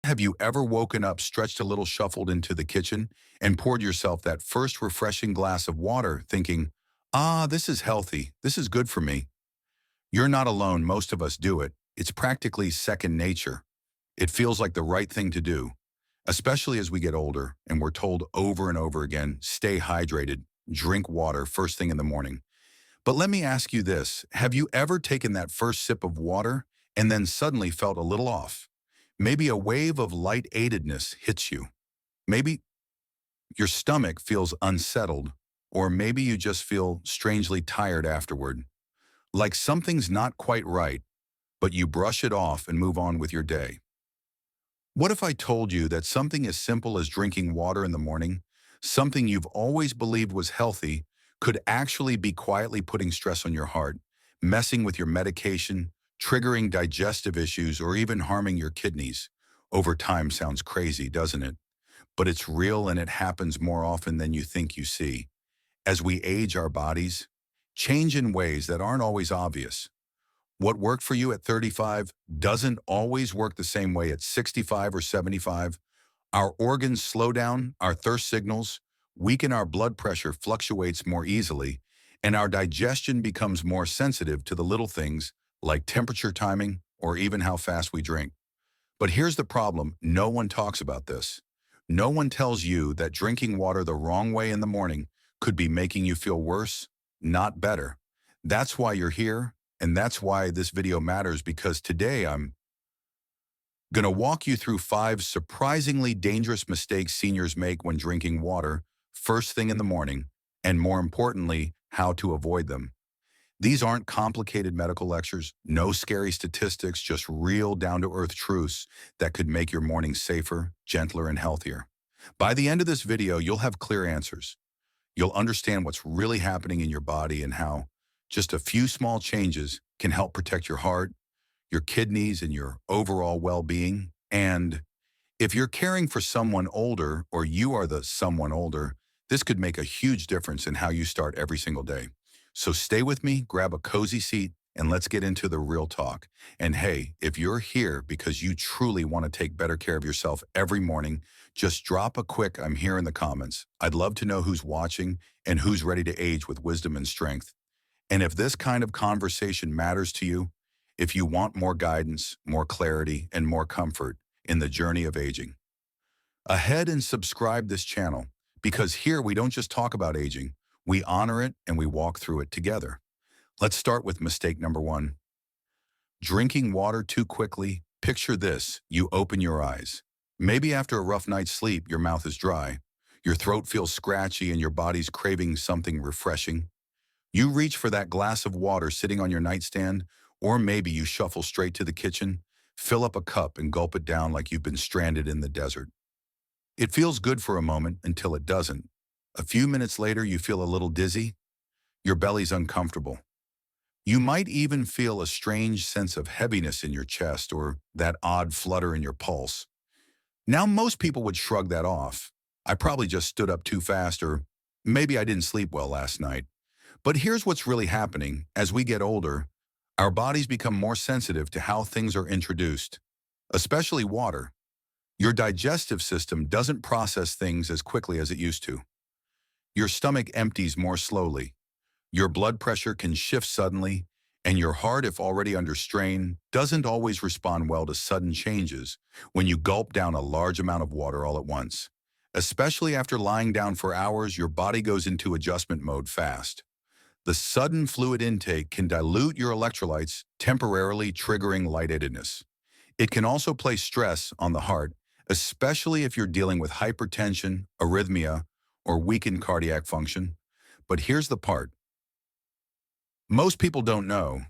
Have you ever woken up, stretched a little, shuffled into the kitchen, and poured yourself that first refreshing glass of water, thinking, this is healthy, this is good for me? You're not alone, most of us do it. It's practically second nature. It feels like the right thing to do, especially as we get older and we're told over and over again, stay hydrated, drink water first thing in the morning. But let me ask you this, have you ever taken that first sip of water and then suddenly felt a little off? Maybe a wave of light-headedness hits you. Maybe your stomach feels unsettled, or maybe you just feel strangely tired afterward, like something's not quite right, but you brush it off and move on with your day. What if I told you that something as simple as drinking water in the morning, something you've always believed was healthy, could actually be quietly putting stress on your heart, messing with your medication, triggering digestive issues, or even harming your kidneys? Over time sounds crazy, doesn't it? But it's real and it happens more often than you think you see. As we age, our bodies change in ways that aren't always obvious. What worked for you at 35 doesn't always work the same way at 65 or 75. Our organs slow down, our thirst signals weaken, our blood pressure fluctuates more easily, and our digestion becomes more sensitive to the little things like temperature timing or even how fast we drink. But here's the problem, no one talks about this. No one tells you that drinking water the wrong way in the morning could be making you feel worse, not better. That's why you're here, and that's why this video matters, because today I'm going to walk you through 5 surprisingly dangerous mistakes seniors make when drinking water first thing in the morning, and more importantly, how to avoid them. These aren't complicated medical lectures, no scary statistics, just real down-to-earth truths that could make your morning safer, gentler, and healthier. By the end of this video, you'll have clear answers. You'll understand what's really happening in your body and how just a few small changes can help protect your heart, your kidneys, and your overall well-being. And if you're caring for someone older or you are the someone older, this could make a huge difference in how you start every single day. So stay with me, grab a cozy seat, and let's get into the real talk. And hey, if you're here because you truly want to take better care of yourself every morning, just drop a quick "I'm here" in the comments. I'd love to know who's watching and who's ready to age with wisdom and strength. And if this kind of conversation matters to you, if you want more guidance, more clarity, and more comfort in the journey of aging, ahead and subscribe this channel, because here we don't just talk about aging, we honor it and we walk through it together. Let's start with mistake number 1. Drinking water too quickly. Picture this, you open your eyes. Maybe after a rough night's sleep, your mouth is dry, your throat feels scratchy, and your body's craving something refreshing. You reach for that glass of water sitting on your nightstand, or maybe you shuffle straight to the kitchen, fill up a cup and gulp it down like you've been stranded in the desert. It feels good for a moment until it doesn't. A few minutes later, you feel a little dizzy, your belly's uncomfortable. You might even feel a strange sense of heaviness in your chest or that odd flutter in your pulse. Now, most people would shrug that off. I probably just stood up too fast, or maybe I didn't sleep well last night. But here's what's really happening. As we get older, our bodies become more sensitive to how things are introduced, especially water. Your digestive system doesn't process things as quickly as it used to. Your stomach empties more slowly. Your blood pressure can shift suddenly, and your heart, if already under strain, doesn't always respond well to sudden changes when you gulp down a large amount of water all at once. Especially after lying down for hours, your body goes into adjustment mode fast. The sudden fluid intake can dilute your electrolytes, temporarily triggering lightheadedness. It can also place stress on the heart, especially if you're dealing with hypertension, arrhythmia, or weakened cardiac function. But here's the part most people don't know.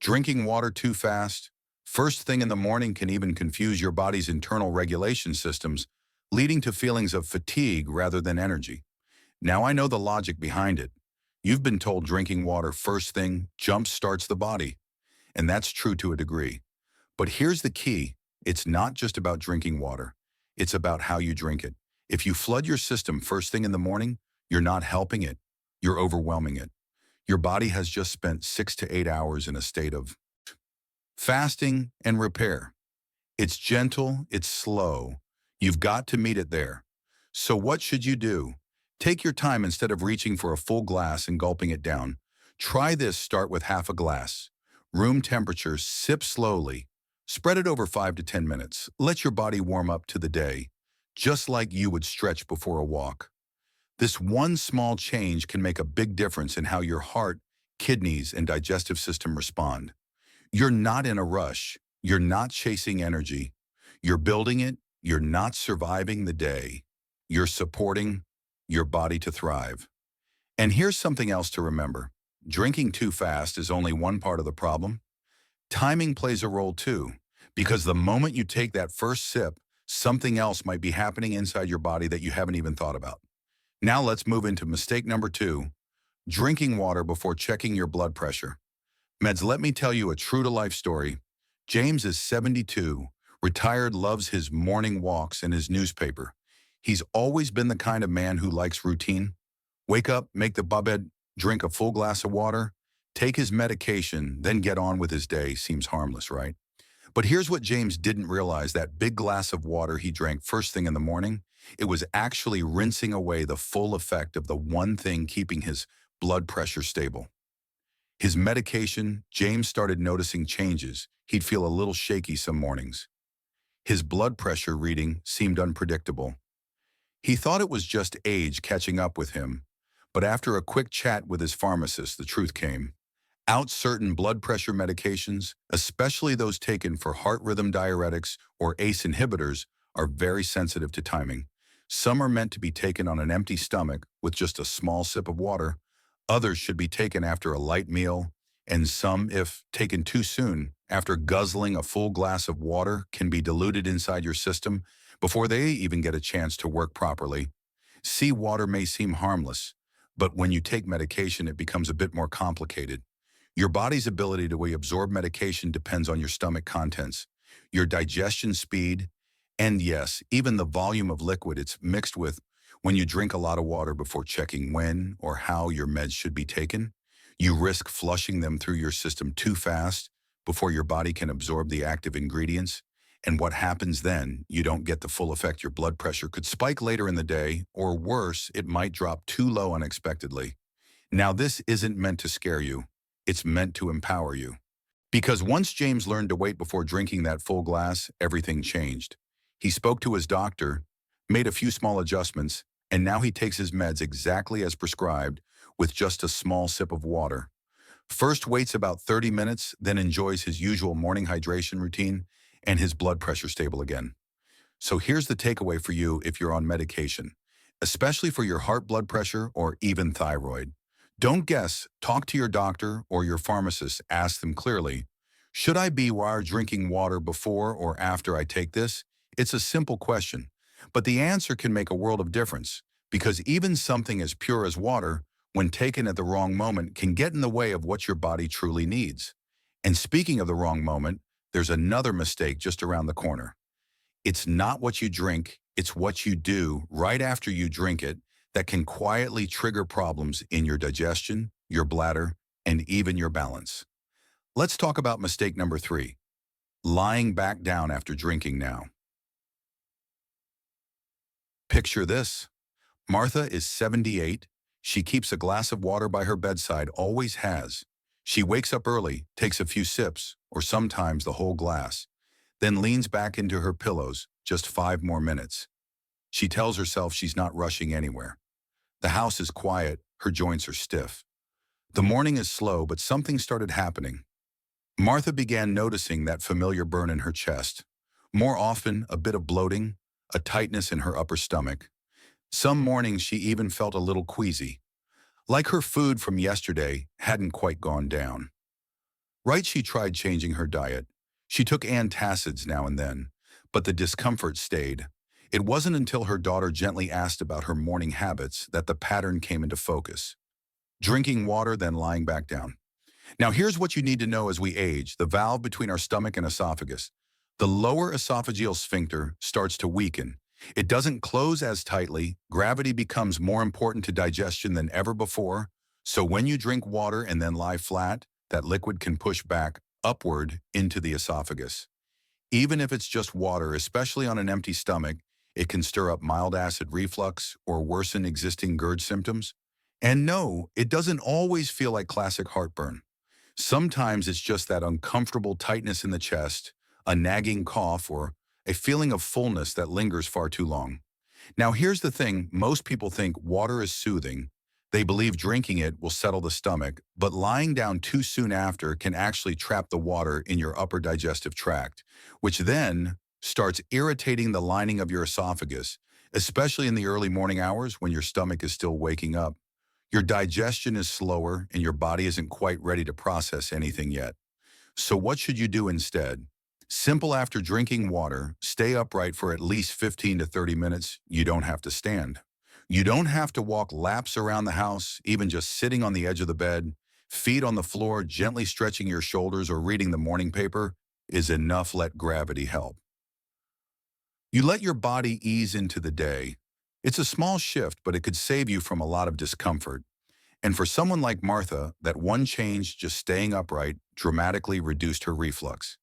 Drinking water too fast, first thing in the morning, can even confuse your body's internal regulation systems, leading to feelings of fatigue rather than energy. Now I know the logic behind it. You've been told drinking water first thing jump starts the body, and that's true to a degree. But here's the key. It's not just about drinking water. It's about how you drink it. If you flood your system first thing in the morning, you're not helping it. You're overwhelming it. Your body has just spent 6 to 8 hours in a state of fasting and repair. It's gentle, it's slow. You've got to meet it there. So what should you do? Take your time instead of reaching for a full glass and gulping it down. Try this, start with half a glass. Room temperature, sip slowly. Spread it over 5 to 10 minutes. Let your body warm up to the day, just like you would stretch before a walk. This one small change can make a big difference in how your heart, kidneys, and digestive system respond. You're not in a rush. You're not chasing energy. You're building it. You're not surviving the day. You're supporting your body to thrive. And here's something else to remember. Drinking too fast is only one part of the problem. Timing plays a role too, because the moment you take that first sip, something else might be happening inside your body that you haven't even thought about. Now let's move into mistake number 2, drinking water before checking your blood pressure. Meds, let me tell you a true-to-life story. James is 72, retired, loves his morning walks and his newspaper. He's always been the kind of man who likes routine. Wake up, make the bed, drink a full glass of water, take his medication, then get on with his day. Seems harmless, right? But here's what James didn't realize: that big glass of water he drank first thing in the morning, it was actually rinsing away the full effect of the one thing keeping his blood pressure stable. His medication. James started noticing changes. He'd feel a little shaky some mornings. His blood pressure reading seemed unpredictable. He thought it was just age catching up with him, but after a quick chat with his pharmacist, the truth came out. Certain blood pressure medications, especially those taken for heart rhythm diuretics or ACE inhibitors, are very sensitive to timing. Some are meant to be taken on an empty stomach with just a small sip of water. Others should be taken after a light meal, and some, if taken too soon, after guzzling a full glass of water, can be diluted inside your system before they even get a chance to work properly. Seawater may seem harmless, but when you take medication, it becomes a bit more complicated. Your body's ability to absorb medication depends on your stomach contents, your digestion speed, and yes, even the volume of liquid it's mixed with. When you drink a lot of water before checking when or how your meds should be taken, you risk flushing them through your system too fast before your body can absorb the active ingredients. And what happens then? You don't get the full effect. Your blood pressure could spike later in the day, or worse, it might drop too low unexpectedly. Now, this isn't meant to scare you. It's meant to empower you. Because once James learned to wait before drinking that full glass, everything changed. He spoke to his doctor, made a few small adjustments, and now he takes his meds exactly as prescribed with just a small sip of water. First waits about 30 minutes, then enjoys his usual morning hydration routine, and his blood pressure stable again. So here's the takeaway for you if you're on medication, especially for your heart, blood pressure, or even thyroid. Don't guess, talk to your doctor or your pharmacist, ask them clearly, should I be drinking water before or after I take this? It's a simple question, but the answer can make a world of difference, because even something as pure as water, when taken at the wrong moment, can get in the way of what your body truly needs. And speaking of the wrong moment, there's another mistake just around the corner. It's not what you drink, it's what you do right after you drink it that can quietly trigger problems in your digestion, your bladder, and even your balance. Let's talk about mistake number 3, lying back down after drinking now. Picture this. Martha is 78. She keeps a glass of water by her bedside, always has. She wakes up early, takes a few sips, or sometimes the whole glass, then leans back into her pillows, just 5 more minutes. She tells herself she's not rushing anywhere. The house is quiet, her joints are stiff. The morning is slow, but something started happening. Martha began noticing that familiar burn in her chest. More often, a bit of bloating, a tightness in her upper stomach. Some mornings she even felt a little queasy, like her food from yesterday hadn't quite gone down. Right, she tried changing her diet. She took antacids now and then, but the discomfort stayed. It wasn't until her daughter gently asked about her morning habits that the pattern came into focus. Drinking water, then lying back down. Now here's what you need to know: as we age, the valve between our stomach and esophagus, the lower esophageal sphincter, starts to weaken. It doesn't close as tightly. Gravity becomes more important to digestion than ever before. So when you drink water and then lie flat, that liquid can push back upward into the esophagus. Even if it's just water, especially on an empty stomach, it can stir up mild acid reflux or worsen existing GERD symptoms. And no, it doesn't always feel like classic heartburn. Sometimes it's just that uncomfortable tightness in the chest, a nagging cough, or a feeling of fullness that lingers far too long. Now, here's the thing. Most people think water is soothing. They believe drinking it will settle the stomach, but lying down too soon after can actually trap the water in your upper digestive tract, which then starts irritating the lining of your esophagus, especially in the early morning hours when your stomach is still waking up. Your digestion is slower and your body isn't quite ready to process anything yet. So what should you do instead? Simple. After drinking water, stay upright for at least 15 to 30 minutes. You don't have to stand. You don't have to walk laps around the house, even just sitting on the edge of the bed. Feet on the floor, gently stretching your shoulders or reading the morning paper is enough. Let gravity help. You let your body ease into the day. It's a small shift, but it could save you from a lot of discomfort. And for someone like Martha, that one change, just staying upright, dramatically reduced her reflux.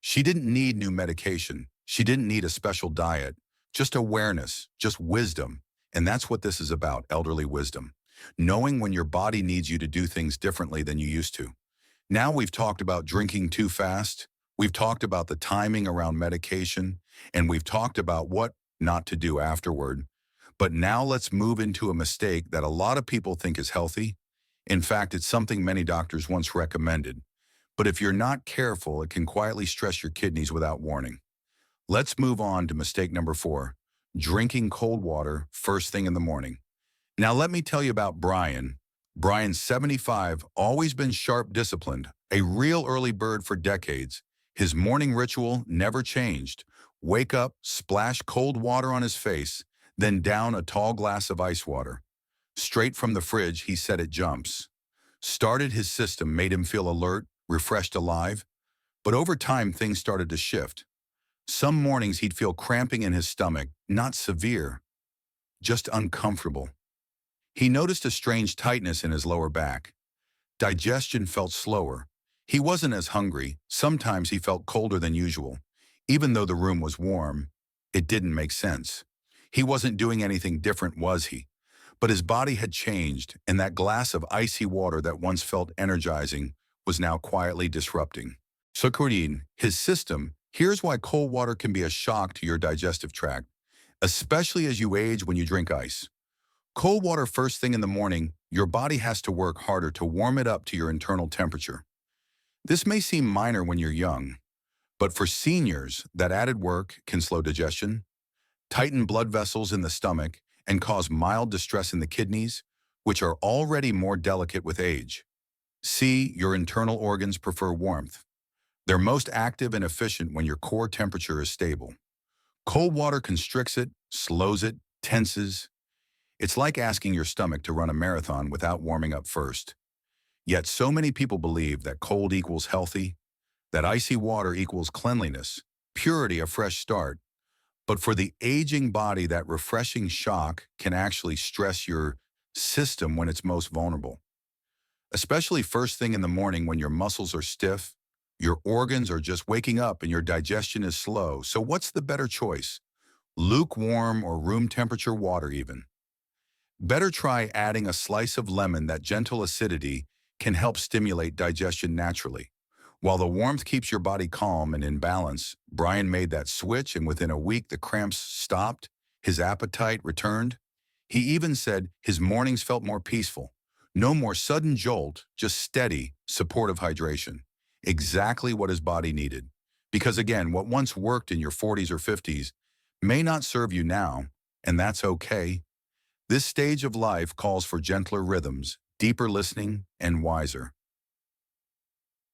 She didn't need new medication. She didn't need a special diet. Just awareness, just wisdom. And that's what this is about, elderly wisdom. Knowing when your body needs you to do things differently than you used to. Now we've talked about drinking too fast. We've talked about the timing around medication. And we've talked about what not to do afterward. But now let's move into a mistake that a lot of people think is healthy. In fact, it's something many doctors once recommended. But if you're not careful, it can quietly stress your kidneys without warning. Let's move on to mistake number 4, drinking cold water first thing in the morning. Now let me tell you about Brian. Brian's 75, always been sharp disciplined, a real early bird for decades. His morning ritual never changed. Wake up, splash cold water on his face, then down a tall glass of ice water. Straight from the fridge, he said it jumps. Started his system, made him feel alert, refreshed, alive. But over time, things started to shift. Some mornings he'd feel cramping in his stomach, not severe, just uncomfortable. He noticed a strange tightness in his lower back. Digestion felt slower. He wasn't as hungry. Sometimes he felt colder than usual. Even though the room was warm, it didn't make sense. He wasn't doing anything different, was he? But his body had changed, and that glass of icy water that once felt energizing was now quietly disrupting. So Corinne, his system, here's why cold water can be a shock to your digestive tract, especially as you age when you drink ice. Cold water first thing in the morning, your body has to work harder to warm it up to your internal temperature. This may seem minor when you're young, but for seniors, that added work can slow digestion, tighten blood vessels in the stomach, and cause mild distress in the kidneys, which are already more delicate with age. See, your internal organs prefer warmth. They're most active and efficient when your core temperature is stable. Cold water constricts it, slows it, tenses. It's like asking your stomach to run a marathon without warming up first. Yet so many people believe that cold equals healthy, that icy water equals cleanliness, purity, a fresh start. But for the aging body, that refreshing shock can actually stress your system when it's most vulnerable. Especially first thing in the morning when your muscles are stiff, your organs are just waking up and your digestion is slow. So what's the better choice? Lukewarm or room temperature water even? Better try adding a slice of lemon. That gentle acidity can help stimulate digestion naturally. While the warmth keeps your body calm and in balance, Brian made that switch, and within a week the cramps stopped, his appetite returned. He even said his mornings felt more peaceful. No more sudden jolt, just steady, supportive hydration. Exactly what his body needed. Because again, what once worked in your 40s or 50s may not serve you now, and that's okay. This stage of life calls for gentler rhythms, deeper listening, and wiser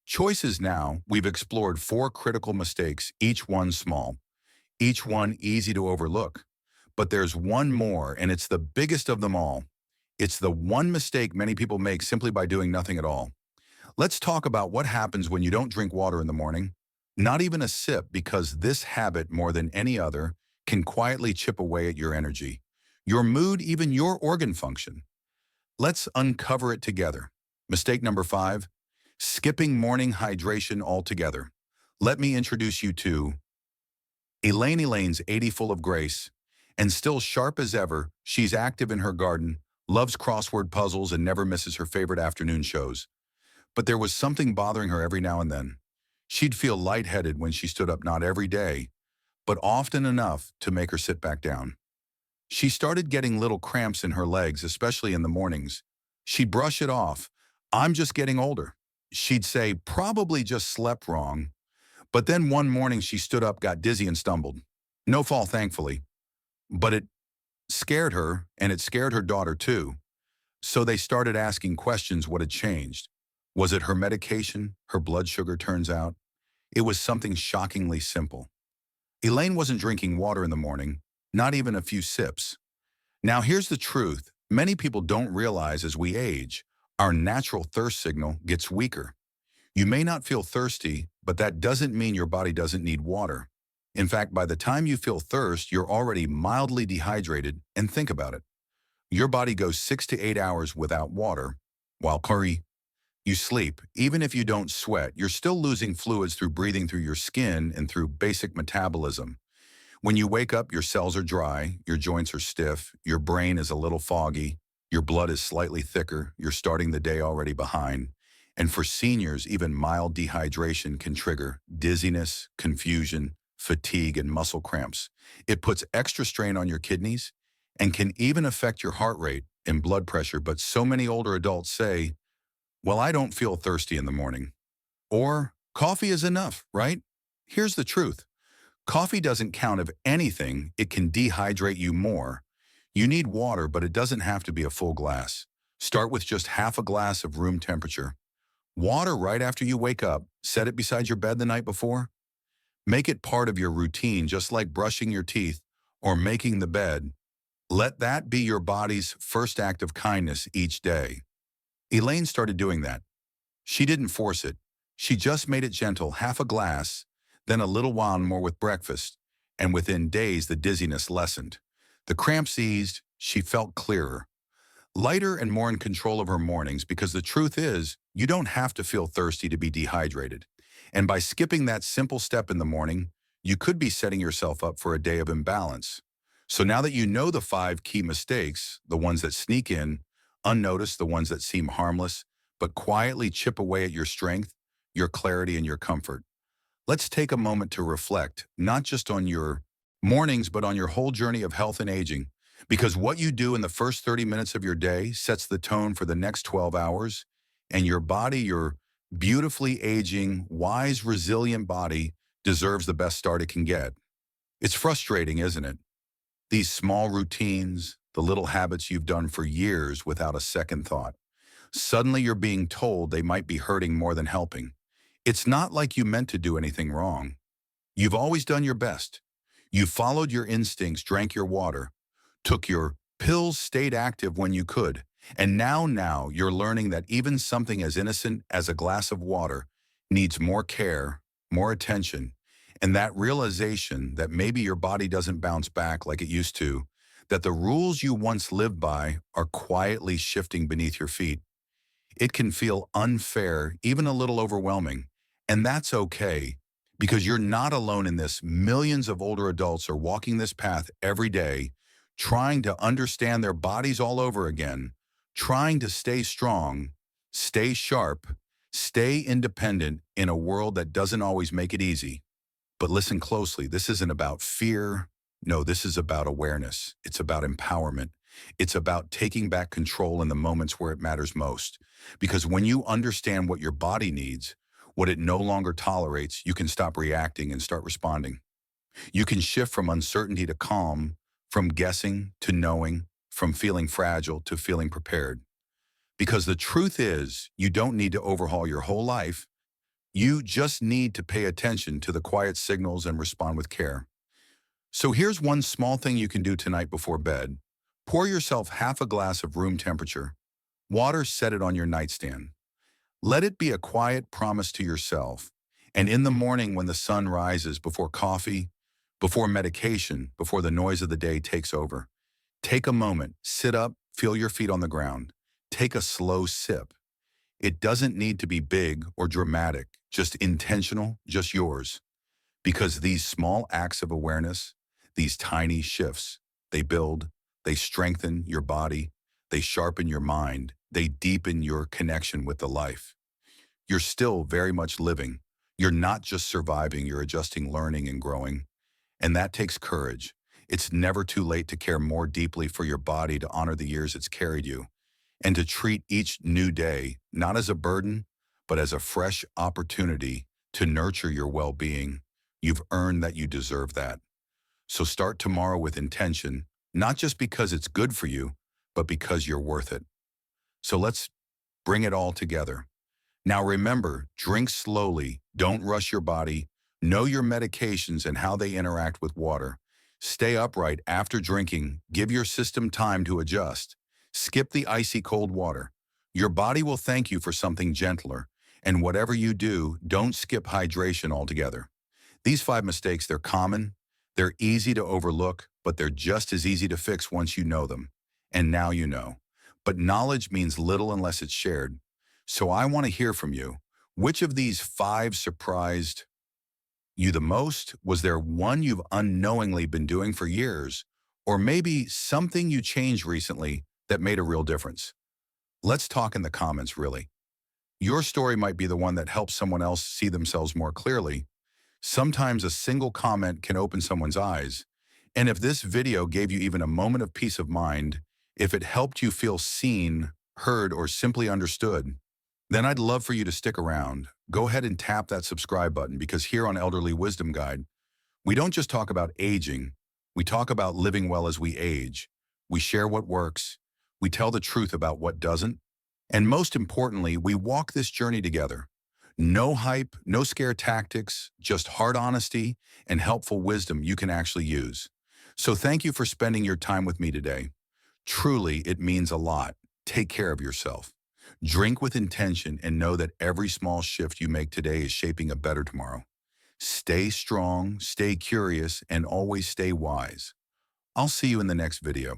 choices. Now, we've explored 4 critical mistakes, each one small, each one easy to overlook. But there's one more, and it's the biggest of them all. It's the one mistake many people make simply by doing nothing at all. Let's talk about what happens when you don't drink water in the morning. Not even a sip, because this habit, more than any other, can quietly chip away at your energy, your mood, even your organ function. Let's uncover it together. Mistake number 5, skipping morning hydration altogether. Let me introduce you to Elaine's 80 full of grace, and still sharp as ever, she's active in her garden, loves crossword puzzles, and never misses her favorite afternoon shows. But there was something bothering her every now and then. She'd feel lightheaded when she stood up, not every day, but often enough to make her sit back down. She started getting little cramps in her legs, especially in the mornings. She'd brush it off. I'm just getting older. She'd say, probably just slept wrong. But then one morning she stood up, got dizzy, and stumbled. No fall, thankfully. But it scared her, and it scared her daughter too. So they started asking questions. What had changed? Was it her medication, her blood sugar? Turns out it was something shockingly simple. Elaine wasn't drinking water in the morning, not even a few sips. Now here's the truth. Many people don't realize as we age, our natural thirst signal gets weaker. You may not feel thirsty, but that doesn't mean your body doesn't need water. In fact, by the time you feel thirst, you're already mildly dehydrated, and think about it. Your body goes 6 to 8 hours without water, while you sleep. Even if you don't sweat, you're still losing fluids through breathing through your skin and through basic metabolism. When you wake up, your cells are dry, your joints are stiff, your brain is a little foggy, your blood is slightly thicker, you're starting the day already behind. And for seniors, even mild dehydration can trigger dizziness, confusion, fatigue, and muscle cramps. It puts extra strain on your kidneys and can even affect your heart rate and blood pressure. But so many older adults say, well, I don't feel thirsty in the morning. Or coffee is enough, right? Here's the truth. Coffee doesn't count. If anything, it can dehydrate you more. You need water, but it doesn't have to be a full glass. Start with just half a glass of room temperature. Water right after you wake up. Set it beside your bed the night before. Make it part of your routine, just like brushing your teeth or making the bed. Let that be your body's first act of kindness each day. Elaine started doing that. She didn't force it. She just made it gentle, half a glass, then a little while more with breakfast, and within days the dizziness lessened. The cramps eased, she felt clearer, lighter and more in control of her mornings, because the truth is, you don't have to feel thirsty to be dehydrated. And by skipping that simple step in the morning, you could be setting yourself up for a day of imbalance. So now that you know the 5 key mistakes, the ones that sneak in, unnoticed, the ones that seem harmless, but quietly chip away at your strength, your clarity, and your comfort. Let's take a moment to reflect, not just on your mornings, but on your whole journey of health and aging. Because what you do in the first 30 minutes of your day sets the tone for the next 12 hours, and your body, your beautifully aging, wise, resilient body, deserves the best start it can get. It's frustrating, isn't it? These small routines, the little habits you've done for years without a second thought. Suddenly you're being told they might be hurting more than helping. It's not like you meant to do anything wrong. You've always done your best. You followed your instincts, drank your water, took your pills, stayed active when you could. And now you're learning that even something as innocent as a glass of water needs more care, more attention, and that realization that maybe your body doesn't bounce back like it used to, that the rules you once lived by are quietly shifting beneath your feet. It can feel unfair, even a little overwhelming. And that's okay, because you're not alone in this. Millions of older adults are walking this path every day, trying to understand their bodies all over again, trying to stay strong, stay sharp, stay independent in a world that doesn't always make it easy. But listen closely, this isn't about fear. No, this is about awareness. It's about empowerment. It's about taking back control in the moments where it matters most. Because when you understand what your body needs, what it no longer tolerates, you can stop reacting and start responding. You can shift from uncertainty to calm, from guessing to knowing, from feeling fragile to feeling prepared. Because the truth is, you don't need to overhaul your whole life. You just need to pay attention to the quiet signals and respond with care. So here's one small thing you can do tonight before bed. Pour yourself half a glass of room temperature water, set it on your nightstand. Let it be a quiet promise to yourself. And in the morning when the sun rises, before coffee, before medication, before the noise of the day takes over, take a moment, sit up, feel your feet on the ground. Take a slow sip. It doesn't need to be big or dramatic, just intentional, just yours. Because these small acts of awareness, these tiny shifts, they build, they strengthen your body, they sharpen your mind, they deepen your connection with the life. You're still very much living. You're not just surviving, you're adjusting, learning, and growing. And that takes courage. It's never too late to care more deeply for your body, to honor the years it's carried you, and to treat each new day not as a burden, but as a fresh opportunity to nurture your well-being. You've earned that, you deserve that. So start tomorrow with intention, not just because it's good for you, but because you're worth it. So let's bring it all together. Now remember, drink slowly, don't rush your body, know your medications and how they interact with water. Stay upright after drinking, give your system time to adjust. Skip the icy cold water. Your body will thank you for something gentler. And whatever you do, don't skip hydration altogether. These 5 mistakes, they're common, they're easy to overlook, but they're just as easy to fix once you know them. And now you know. But knowledge means little unless it's shared. So I want to hear from you. Which of these 5 surprised you the most? Was there one you've unknowingly been doing for years? Or maybe something you changed recently that made a real difference? Let's talk in the comments, really. Your story might be the one that helps someone else see themselves more clearly. Sometimes a single comment can open someone's eyes. And if this video gave you even a moment of peace of mind, if it helped you feel seen, heard, or simply understood, then I'd love for you to stick around. Go ahead and tap that subscribe button, because here on Elderly Wisdom Guide, we don't just talk about aging, we talk about living well as we age. We share what works, we tell the truth about what doesn't, and most importantly, we walk this journey together. No hype, no scare tactics, just hard honesty and helpful wisdom you can actually use. So thank you for spending your time with me today. Truly, it means a lot. Take care of yourself. Drink with intention and know that every small shift you make today is shaping a better tomorrow. Stay strong, stay curious, and always stay wise. I'll see you in the next video.